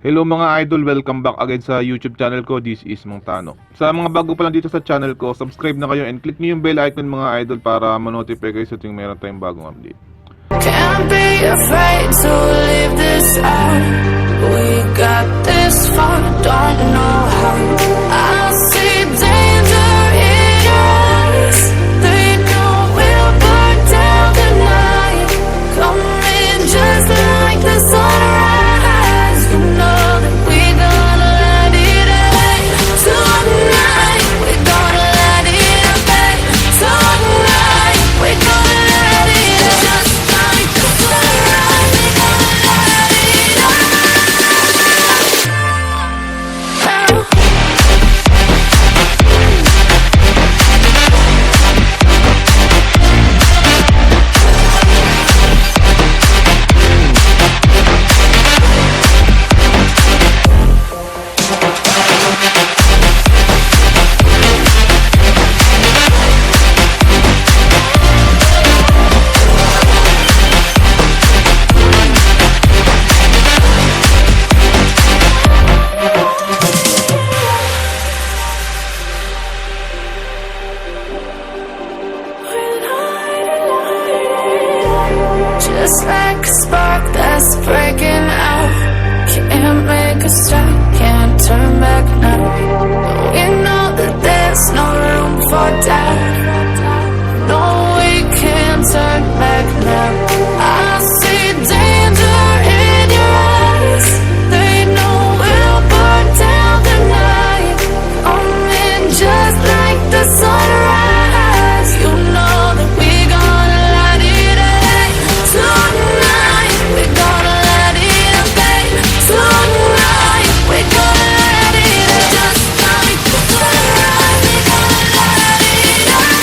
Hello mga idol, welcome back again sa YouTube channel ko. This is Mang Tano. Sa mga bago pa lang dito sa channel ko, subscribe na kayo and click nyo yung bell icon mga idol para ma-notify kayo sa tuwing meron tayong bagong update. Can't be afraid to leave this out. We got this far, don't know how. I see danger in your eyes. They know we'll burn down the night. Coming just like the sunrise. You know that we're gonna let it rain. Tonight we're gonna let it rain. Tonight we're gonna let it rain. Just like the sunrise, we're gonna let it rain. Just like a spark that's breaking out. Can't make a stop, can't turn back now. We know that there's no room for doubt. No, we can't turn back now. I see danger in your eyes. They know we'll burn down the night. Coming just like the sunrise. You know that we're gonna let it rain. Tonight we're gonna let it rain. Tonight we're gonna let it rain. Just like the sunrise, we're gonna let it rain.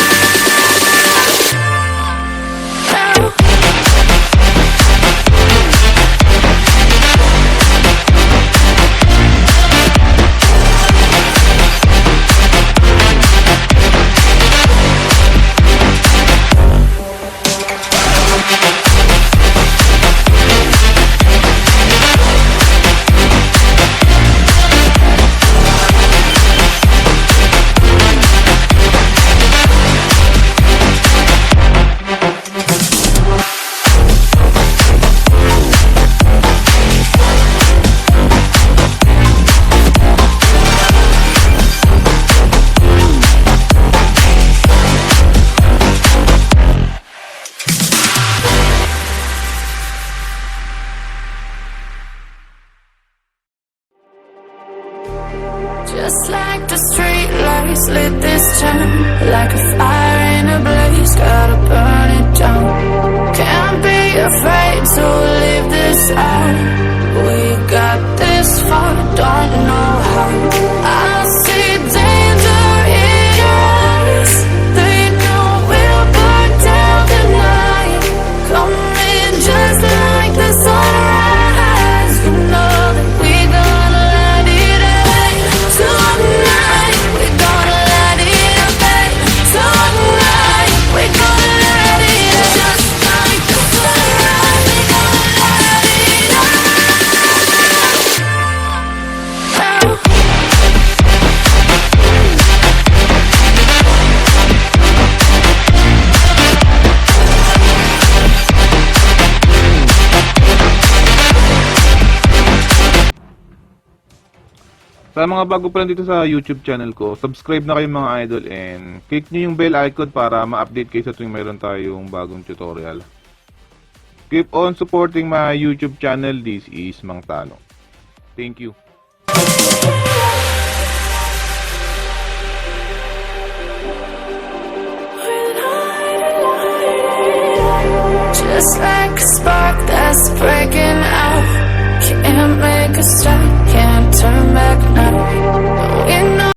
Just like the street lights lit this town, like a fire in a blaze, gotta burn it down. Can't be afraid to leave this out. We got this far, don't know how. I see danger in your eyes. They know we'll burn down the night. Coming just like the sunrise. You know that we're gonna let it rain. Tonight we're gonna let it rain. Tonight we're gonna let it rain. Just like the sunrise, we're gonna let it rain. Sa mga bago pa lang dito sa YouTube channel ko, subscribe na kayo mga idol and click nyo yung bell icon para ma-update kayo sa tuwing meron tayong bagong tutorial. Keep on supporting my YouTube channel. This is Mang Tano. Thank you. Just like a spark that's breaking out. Can't make a stop,